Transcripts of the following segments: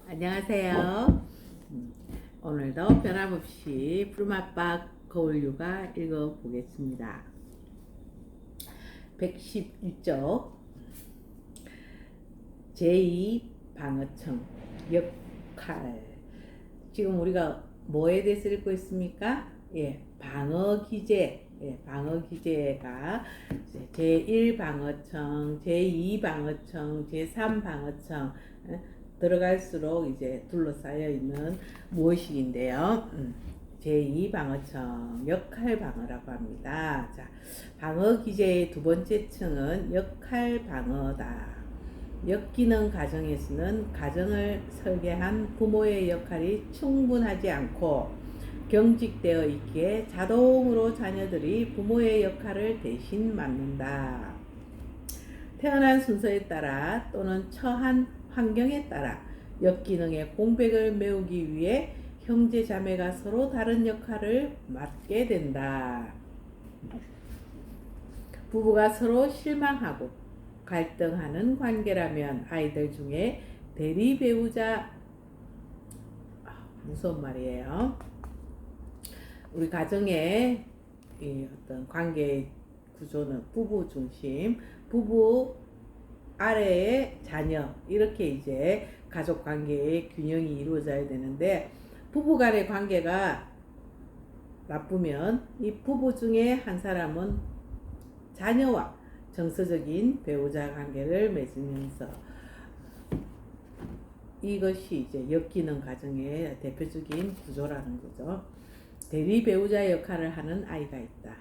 안녕하세요. 오늘도 변함없이 푸르마빠 거울육아 읽어보겠습니다. 111쪽 제2방어청 역할. 지금 우리가 뭐에 대해서 읽고 있습니까? 방어기제. 방어기제가 제1방어청, 제2방어청, 제3방어청 들어갈수록 이제 둘러싸여 있는 무엇이인데요. 제2방어청 역할방어라고 합니다. 자, 방어기제의 두 번째 층은 역할방어다. 역기능 가정에서는 가정을 설계한 부모의 역할이 충분하지 않고 경직되어 있기에 자동으로 자녀들이 부모의 역할을 대신 맡는다. 태어난 순서에 따라 또는 처한 환경에 따라 역기능의 공백을 메우기 위해 형제 자매가 서로 다른 역할을 맡게 된다. 부부가 서로 실망하고 갈등하는 관계라면 아이들 중에 대리 배우자, 무서운 말이에요. 우리 가정의 어떤 관계 구조는 부부 중심, 부부 아래의 자녀, 이렇게 이제 가족 관계의 균형이 이루어져야 되는데, 부부 간의 관계가 나쁘면 이 부부 중에 한 사람은 자녀와 정서적인 배우자 관계를 맺으면서, 이것이 이제 역기능 가정의 대표적인 구조라는 거죠. 대리 배우자 역할을 하는 아이가 있다.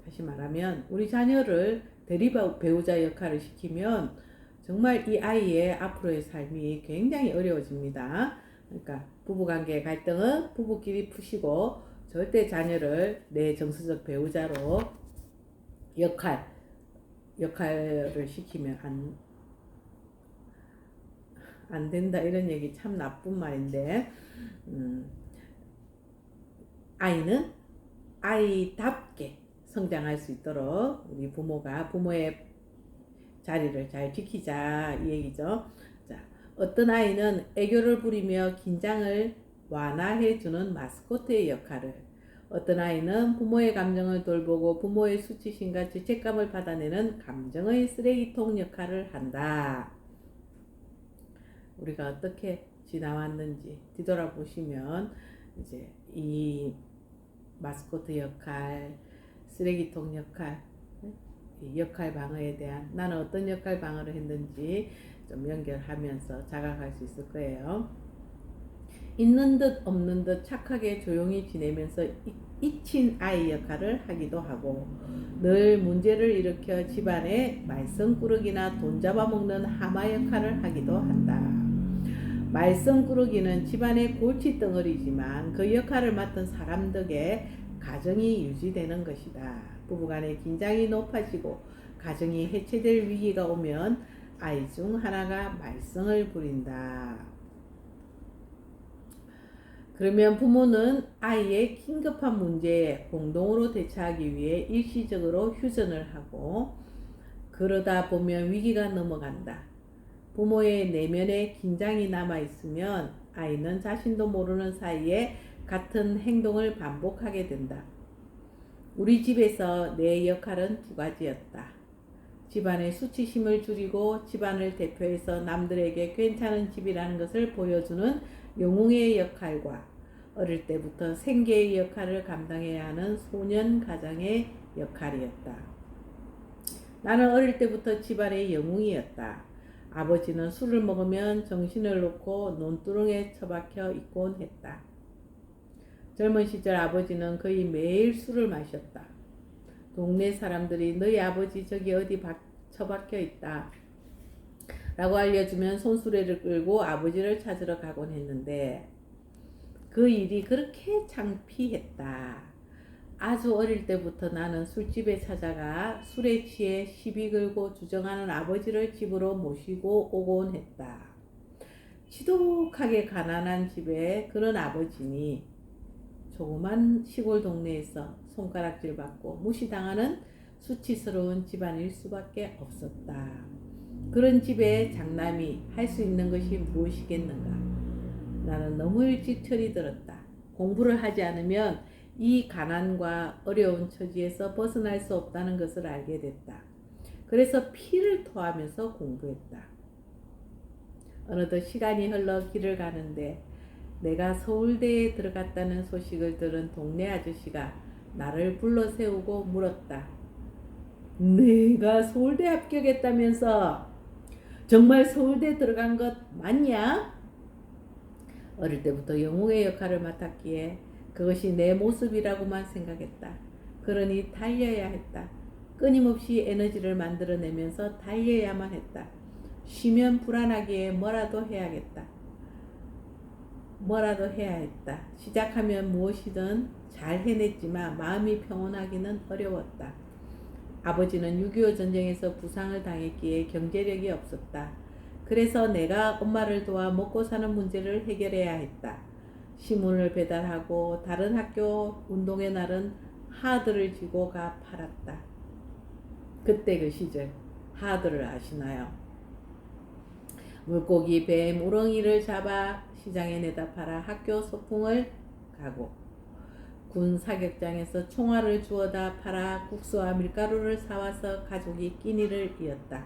다시 말하면 우리 자녀를 대리 배우자 역할을 시키면 정말 이 아이의 앞으로의 삶이 굉장히 어려워집니다. 그러니까 부부관계의 갈등은 부부끼리 푸시고 절대 자녀를 내 정서적 배우자로 역할을 시키면 안 된다, 이런 얘기 참 나쁜 말인데, 아이는 아이답게 성장할 수 있도록 우리 부모가 부모의 자리를 잘 지키자, 이 얘기죠. 자, 어떤 아이는 애교를 부리며 긴장을 완화해주는 마스코트의 역할을, 어떤 아이는 부모의 감정을 돌보고 부모의 수치심과 죄책감을 받아내는 감정의 쓰레기통 역할을 한다. 우리가 어떻게 지나왔는지 뒤돌아보시면 이제 이 마스코트 역할, 쓰레기통 역할, 역할 방어에 대한, 나는 어떤 역할 방어를 했는지 좀 연결하면서 자각할 수 있을 거예요. 있는 듯 없는 듯 착하게 조용히 지내면서 잊힌 아이 역할을 하기도 하고, 늘 문제를 일으켜 집안에 말썽꾸러기나 돈 잡아먹는 하마 역할을 하기도 한다. 말썽꾸러기는 집안의 골칫덩어리지만 그 역할을 맡은 사람 덕에 가정이 유지되는 것이다. 부부간의 긴장이 높아지고 가정이 해체될 위기가 오면 아이 중 하나가 말썽을 부린다. 그러면 부모는 아이의 긴급한 문제에 공동으로 대처하기 위해 일시적으로 휴전을 하고, 그러다 보면 위기가 넘어간다. 부모의 내면에 긴장이 남아있으면 아이는 자신도 모르는 사이에 같은 행동을 반복하게 된다. 우리 집에서 내 역할은 두 가지였다. 집안의 수치심을 줄이고 집안을 대표해서 남들에게 괜찮은 집이라는 것을 보여주는 영웅의 역할과 어릴 때부터 생계의 역할을 감당해야 하는 소년 가장의 역할이었다. 나는 어릴 때부터 집안의 영웅이었다. 아버지는 술을 먹으면 정신을 놓고 논두렁에 처박혀 있곤 했다. 젊은 시절 아버지는 거의 매일 술을 마셨다. 동네 사람들이 너희 아버지 저기 어디 처박혀 있다 라고 알려주면 손수레를 끌고 아버지를 찾으러 가곤 했는데, 그 일이 그렇게 창피했다. 아주 어릴 때부터 나는 술집에 찾아가 술에 취해 시비 걸고 주정하는 아버지를 집으로 모시고 오곤 했다. 지독하게 가난한 집에 그런 아버지니 조그만 시골 동네에서 손가락질 받고 무시당하는 수치스러운 집안일 수밖에 없었다. 그런 집에 장남이 할 수 있는 것이 무엇이겠는가? 나는 너무 일찍 철이 들었다. 공부를 하지 않으면 이 가난과 어려운 처지에서 벗어날 수 없다는 것을 알게 됐다. 그래서 피를 토하면서 공부했다. 어느덧 시간이 흘러 길을 가는데 내가 서울대에 들어갔다는 소식을 들은 동네 아저씨가 나를 불러 세우고 물었다. 내가 서울대 합격했다면서 정말 서울대 들어간 것 맞냐? 어릴 때부터 영웅의 역할을 맡았기에 그것이 내 모습이라고만 생각했다. 그러니 달려야 했다. 끊임없이 에너지를 만들어내면서 달려야만 했다. 쉬면 불안하기에 뭐라도 해야겠다. 뭐라도 해야 했다. 시작하면 무엇이든 잘 해냈지만 마음이 평온하기는 어려웠다. 아버지는 6.25 전쟁에서 부상을 당했기에 경제력이 없었다. 그래서 내가 엄마를 도와 먹고 사는 문제를 해결해야 했다. 신문을 배달하고 다른 학교 운동의 날은 하드를 쥐고 가 팔았다. 그때 그 시절 하드를 아시나요? 물고기, 뱀, 우렁이를 잡아 시장에 내다 팔아 학교 소풍을 가고 군 사격장에서 총알을 주워다 팔아 국수와 밀가루를 사와서 가족이 끼니를 이었다.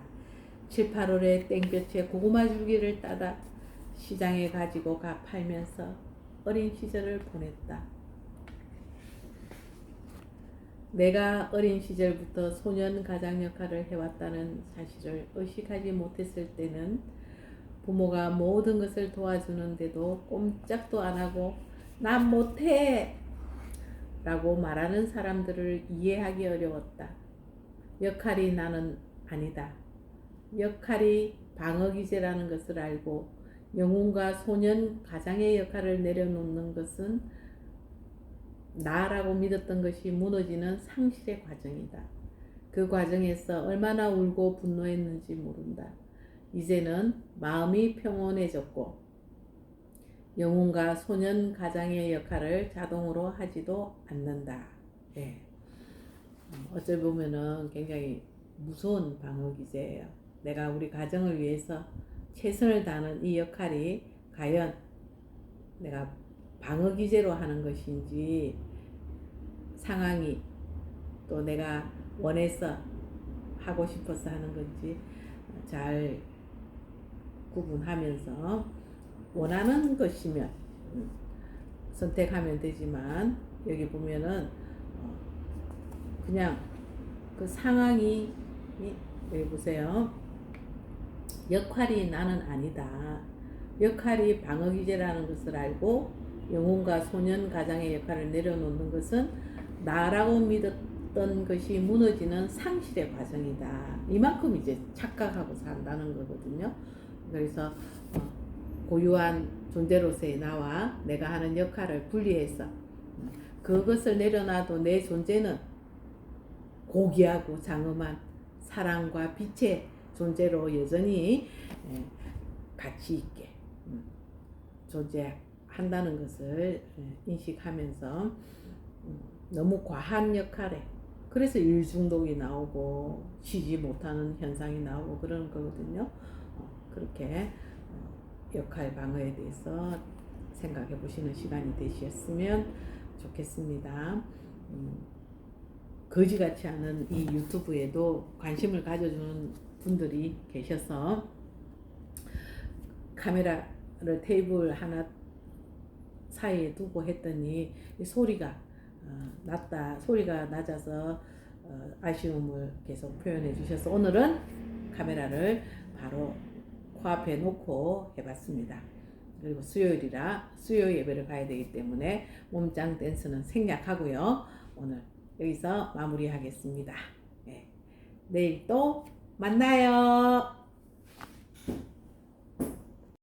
7, 8월에 땡볕에 고구마 줄기를 따다 시장에 가지고 가 팔면서 어린 시절을 보냈다. 내가 어린 시절부터 소년 가장 역할을 해왔다는 사실을 의식하지 못했을 때는 부모가 모든 것을 도와주는데도 꼼짝도 안 하고 난 못해 라고 말하는 사람들을 이해하기 어려웠다. 역할이 나는 아니다. 역할이 방어기제라는 것을 알고 영웅과 소년 가장의 역할을 내려놓는 것은 나라고 믿었던 것이 무너지는 상실의 과정이다. 그 과정에서 얼마나 울고 분노했는지 모른다. 이제는 마음이 평온해졌고 영웅과 소년 가장의 역할을 자동으로 하지도 않는다. 네. 어찌 보면은 굉장히 무서운 방어기제예요. 내가 우리 가정을 위해서 최선을 다하는 이 역할이 과연 내가 방어기제로 하는 것인지 상황이 또 내가 원해서 하고 싶어서 하는 건지 잘 구분하면서 원하는 것이면 선택하면 되지만 여기 보면은 그냥 그 상황이 여기 보세요. 역할이 나는 아니다. 역할이 방어기제라는 것을 알고 영웅과 소년 가장의 역할을 내려놓는 것은 나라고 믿었던 것이 무너지는 상실의 과정이다. 이만큼 이제 착각하고 산다는 거거든요. 그래서 고유한 존재로서의 나와 내가 하는 역할을 분리해서 그것을 내려놔도 내 존재는 고귀하고 장엄한 사랑과 빛의 존재로 여전히 가치 있게 존재한다는 것을 인식하면서 너무 과한 역할에 그래서 일중독이 나오고 쉬지 못하는 현상이 나오고 그러는 거거든요. 그렇게 역할 방어에 대해서 생각해 보시는 시간이 되셨으면 좋겠습니다. 거지같이 않은 이 유튜브에도 관심을 가져주는 분들이 계셔서 카메라를 테이블 하나 사이에 두고 했더니 소리가 소리가 낮아서 아쉬움을 계속 표현해 주셔서 오늘은 카메라를 바로 코앞에 놓고 해봤습니다. 그리고 수요일이라 수요 예배를 가야 되기 때문에 몸짱 댄스는 생략하고요. 오늘 여기서 마무리하겠습니다. 네. 내일 또 만나요.